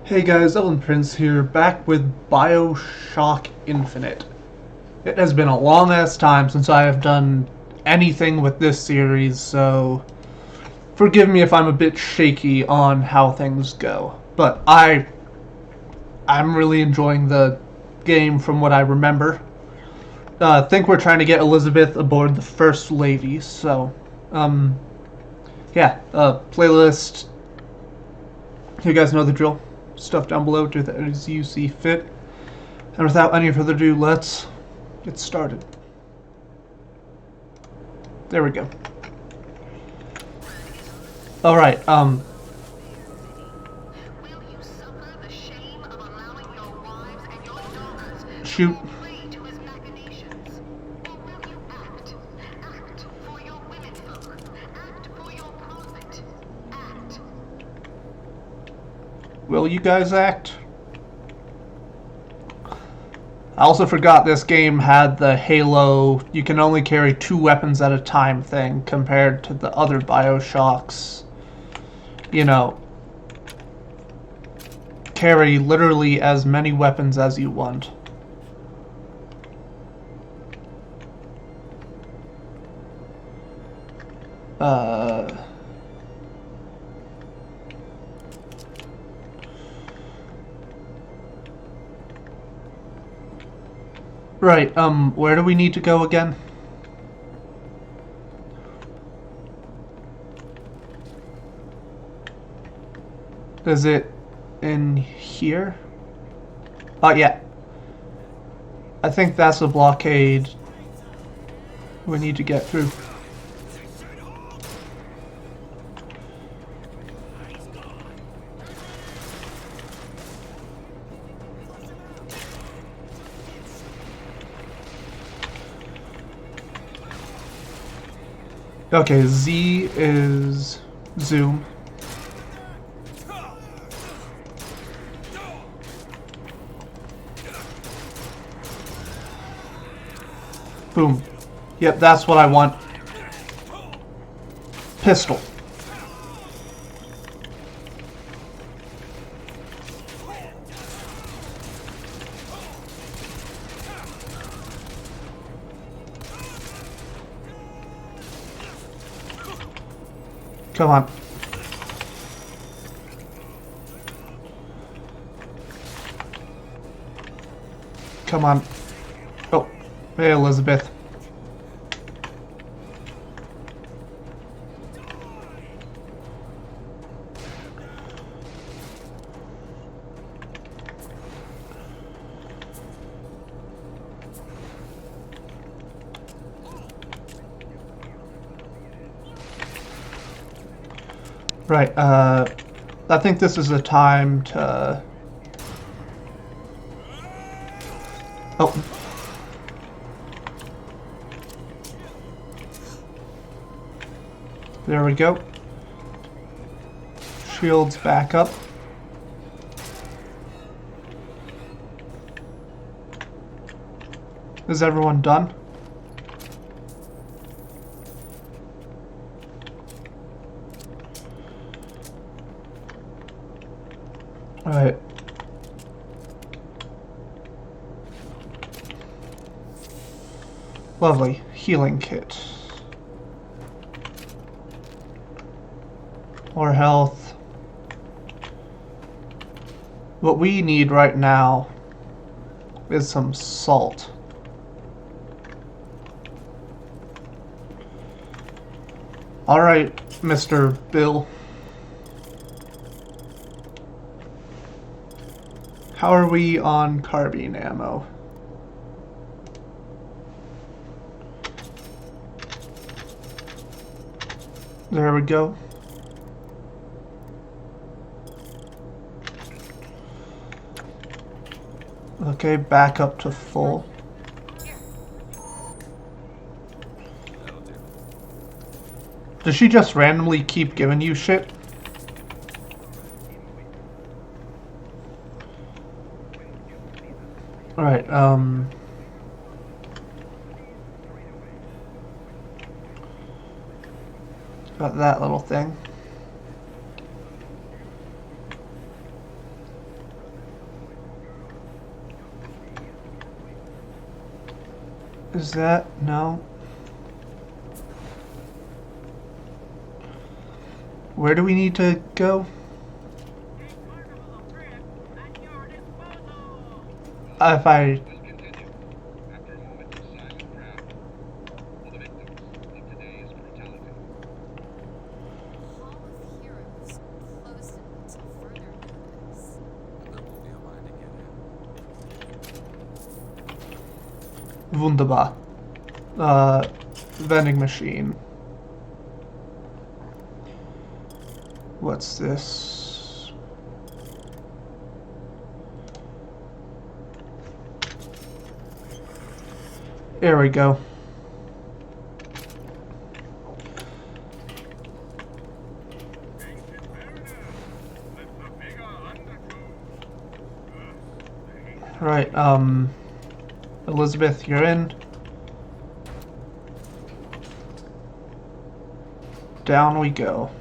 Hey guys, Ellen Prince here, back with Bioshock Infinite. It has been a long ass time since I have done anything with this series, so forgive me if I'm a bit shaky on how things go. But I'm really enjoying the game from what I remember. I think we're trying to get Elizabeth aboard the First Lady, so um playlist. You guys know the drill. Stuff down below, do that as you see fit. And without any further ado, let's get started. There we go. Alright, shoot. Will you guys act? I also forgot this game had the Halo, you can only carry 2 weapons at a time thing compared to the other Bioshocks. You know, carry literally as many weapons as you want. Right, where do we need to go again? Is it in here? Oh, yeah. I think that's the blockade we need to get through. Okay, Z is zoom. Boom. Yep, that's what I want. Pistol. Come on. Come on. Oh, hey Elizabeth. Right, I think this is the time to... Oh. There we go. Shields back up. Is everyone done? Alright. Lovely. Healing kit. More health. What we need right now is some salt. Alright, Mr. Bill. How are we on carbine ammo? There we go. Okay, back up to full. Does she just randomly keep giving you shit? Alright, got that little thing. Is that... no. Where do we need to go? If I... Wunderbar. Vending machine. What's this? There we go. Right, Elizabeth, you're in. Down we go.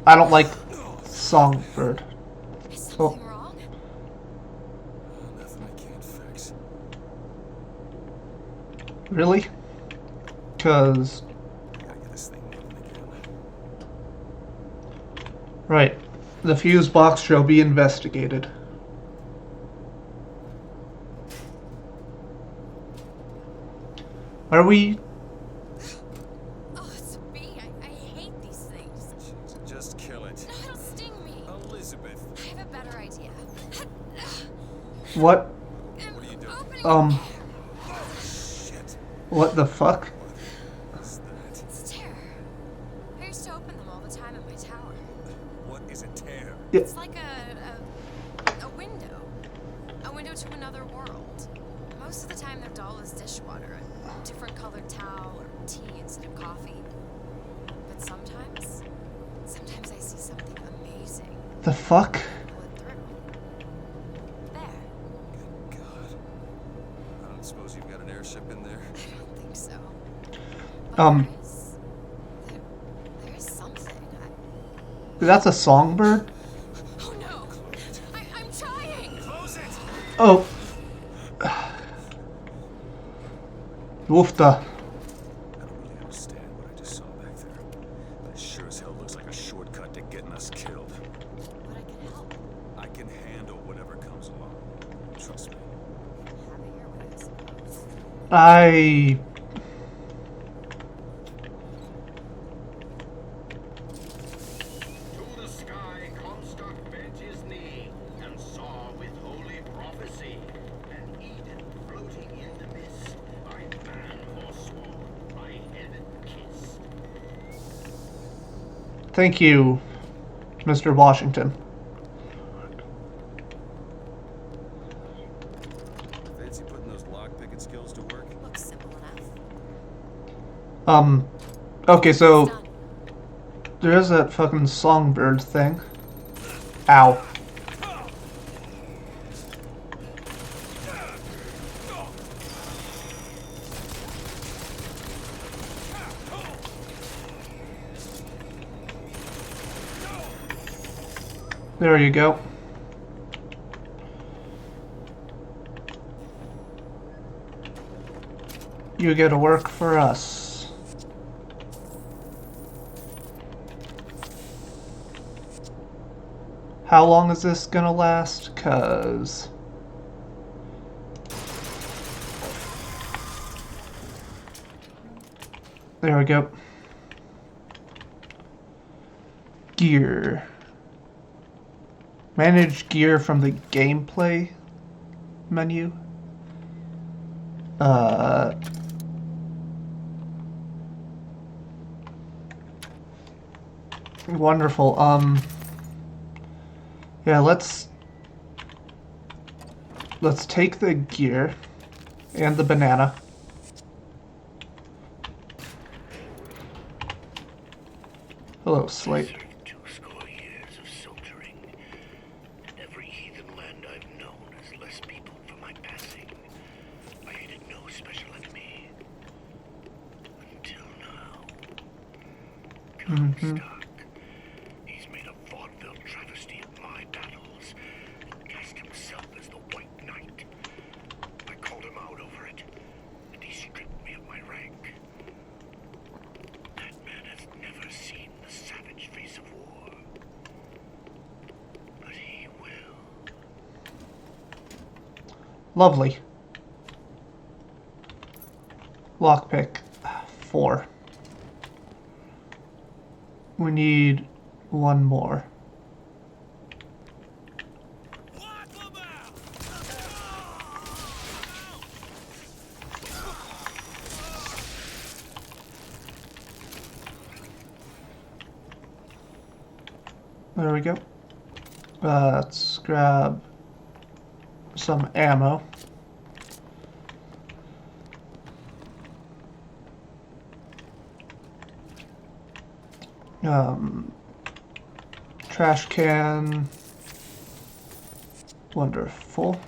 I don't like Songbird. Is something wrong? Nothing I can't fix. Really? Cause... I gotta get this thing moving again. right. The fuse box shall be investigated. Are we... Oh, it's a bee. I hate these things. Jeez, just kill it. No, it'll sting me. Elizabeth. I have a better idea. what? What are you doing? Opening Shit. What the fuck? What is that? It's a tear. I used to open them all the time at my tower. What is a tear? Yeah. It's like a window. A window to another world. Most of the time they're dull as dishwater. A different colored towel or tea instead of coffee. But sometimes I see something amazing. The fuck? Pull it through. There. Good God. I don't suppose you've got an airship in there? I don't think so. But Um. there is something. That's a songbird? Oh no! I'm trying! Close it! Oh. Woofda. I don't really understand what I just saw back there. But it sure as hell looks like a shortcut to getting us killed. But I can help. I can handle whatever comes along. Trust me. Have it your way, I suppose. I... To the sky Comstock bent his knee and saw with holy prophecy an Eden floating in the mist, by man forsworn, by heaven kissed. Thank you, Mr. Washington. Fancy putting those lock-picking skills to work? Looks simple enough. Okay, so... Done. there's that fucking songbird thing. Ow. There you go. You get to work for us. How long is this gonna last? 'Cause... there we go. Gear. Manage gear from the gameplay menu. Wonderful. Yeah, let's take the gear and the banana. Hello, Slate. Served 20 years of soldiering. In every heathen land I've known has less people for my passing. I hated no special enemy. Until now. Comstock. He's made a vaudeville travesty of my battles and cast himself as the White Knight. I called him out over it, and he stripped me Lovely. Lockpick. 4. We need one more. There we go. Let's grab some ammo. Trash can. Wonderful.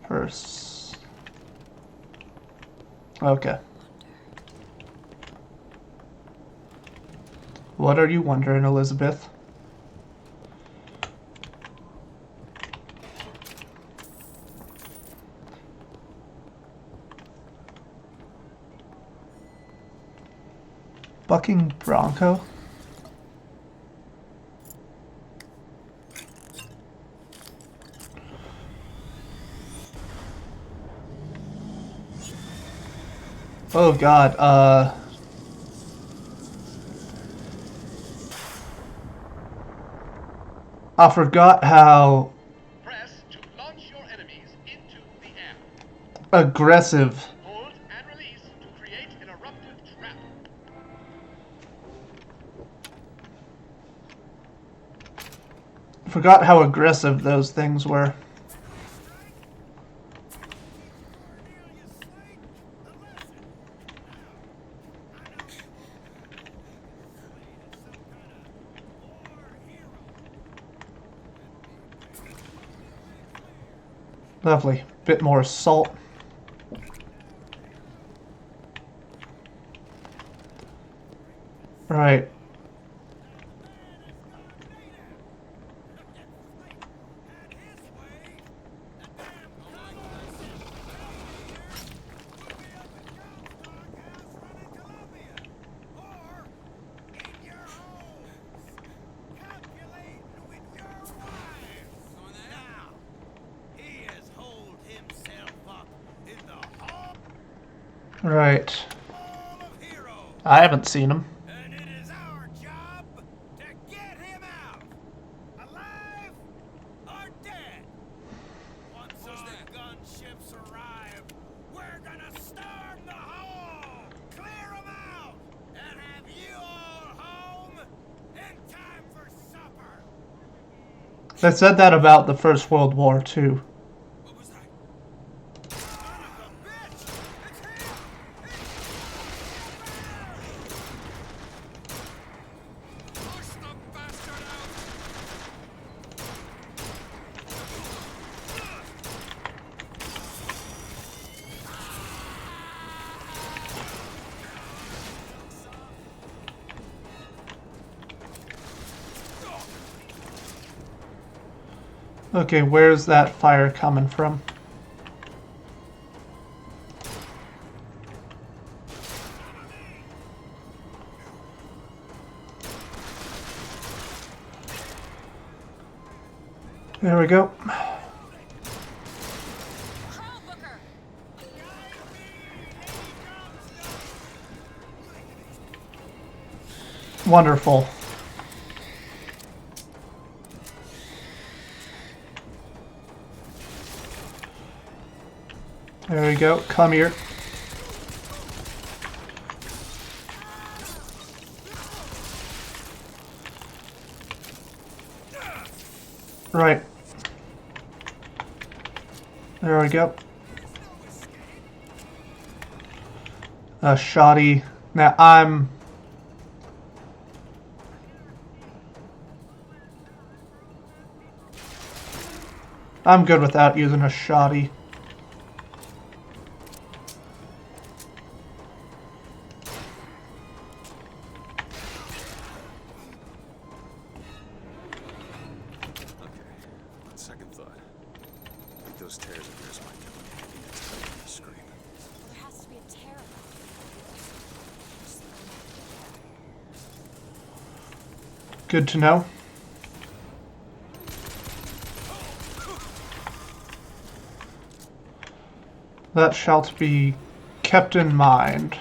Purse. Okay. What are you wondering, Elizabeth? Bucking Bronco? Oh god, I forgot how Press to launch your enemies into the air. aggressive. Hold and release to create an eruptive trap. Forgot how aggressive those things were. Lovely. Bit more salt. Right. Right. I haven't seen him. And it is our job to get him out, alive or dead. Once our gunships arrive, we're gonna storm the hall, clear them out, and have you all home in time for supper. They said that about the First World War too. What was that? Son of a bitch! It's him! Push the bastard out! Okay, where's that fire coming from? There we go. Carl Booker! Wonderful. There we go. Come here. Right. There we go. Shoddy. Now I'm good without using a shoddy. Okay, on second thought, I think those tears of yours might come in handy next time you scream. Well, there has to be a terror. Good to know. That shall be kept in mind.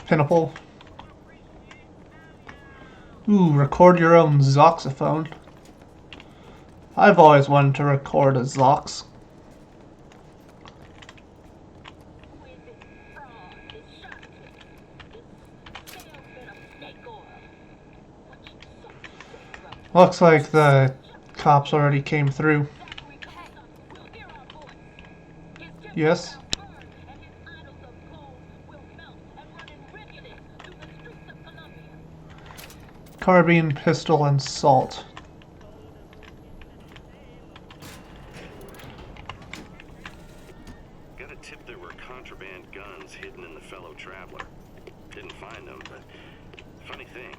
Pinnacle. Ooh, record your own zoxophone. I've always wanted to record a zox. Looks like the cops already came through. Yes? Carbine, pistol, and salt. Got a tip there were contraband guns hidden in the fellow traveler. Didn't find them, but funny thing,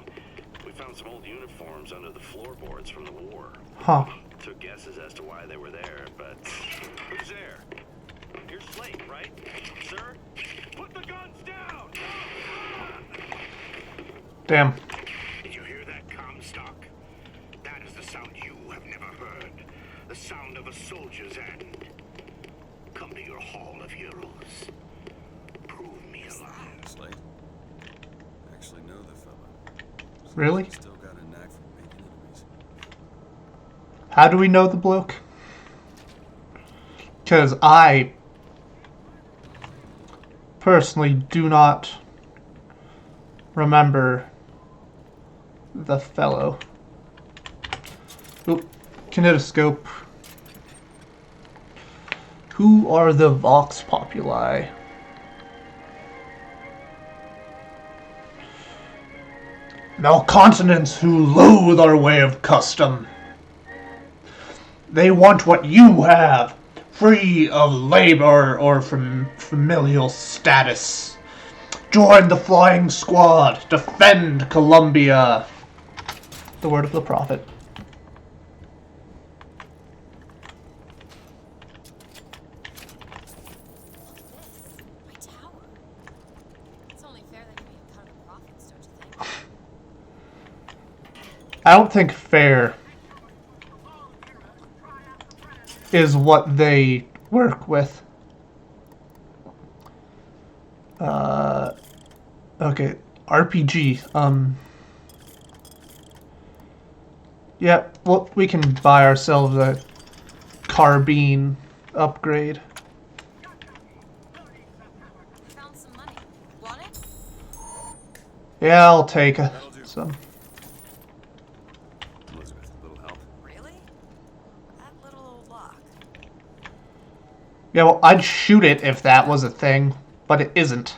we found some old uniforms under the floorboards from the war. Huh. Took guesses as to why they were there, but who's there? You're Slate, right? Sir? Put the guns down! Damn. Did you hear that, Comstock? That is the sound you have never heard. The sound of a soldier's end. Come to your hall of heroes. Prove me alive. Slate. I actually know the fella. Really? Still got a knack for making enemies. How do we know the bloke? Because I personally do not remember the fellow. Oop, kinetoscope. Who are the Vox Populi? Malcontinents who loathe our way of custom. They want what you have, free of labor or from familial status. Join the flying squad, defend Columbia. The word of the prophet. My tower. It's only fair that you make a cut of the profits, don't you think? I don't think fair is what they work with. Okay, RPG. Yeah, well, we can buy ourselves a carbine upgrade. Found some money. Want it? Yeah, I'll take some. Elizabeth, a little help. Really? That little old lock. Yeah, well, I'd shoot it if that was a thing, but it isn't.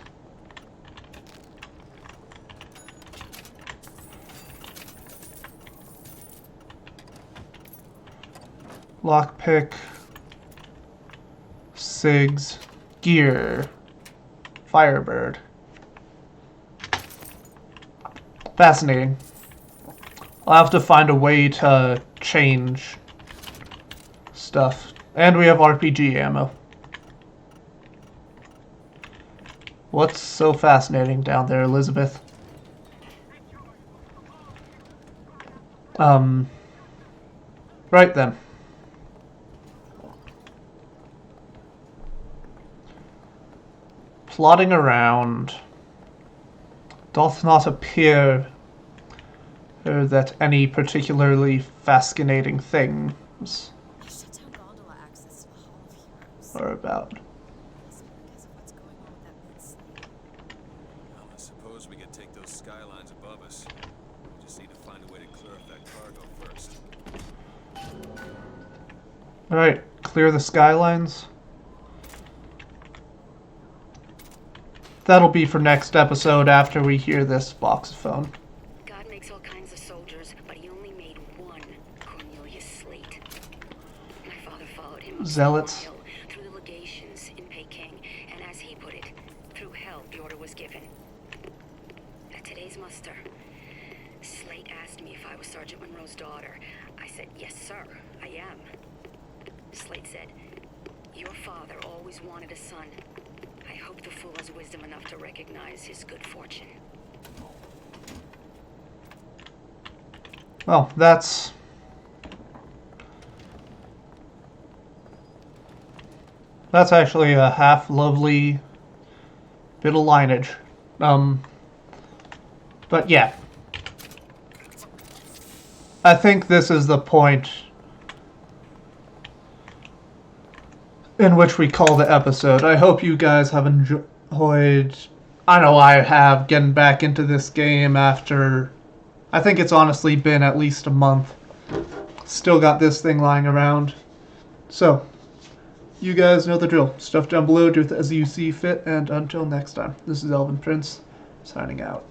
Lockpick, SIGs, gear, Firebird. Fascinating. I'll have to find a way to change stuff. And we have RPG ammo. What's so fascinating down there, Elizabeth? Right then. Plodding around. Doth not appear that any particularly fascinating things They shut down gondola access to the Hall of Heroes. are about. Is it because of what's going on with that mid-slate? Well, I suppose we could take those skylines above us. We just need to find a way to clear up that cargo first. Alright, clear the skylines. That'll be for next episode after we hear this voxophone. God makes all kinds of soldiers, but he only made one, Cornelius Slate. My father followed him up Zealots. Hill, through the legations in Peking, and as he put it, through hell the order was given. At today's muster, Slate asked me if I was Sergeant Monroe's daughter. I said, yes, sir, I am. Slate said, your father always wanted a son. I hope the fool has wisdom enough to recognize his good fortune. Well, that's That's actually a half lovely bit of lineage. But yeah. I think this is the point in which we call the episode. I hope you guys have enjoyed. I know I have, getting back into this game after. I think it's honestly been at least a month. Still got this thing lying around. So, you guys know the drill. Stuff down below, do it as you see fit, and until next time, this is Elvin Prince, signing out.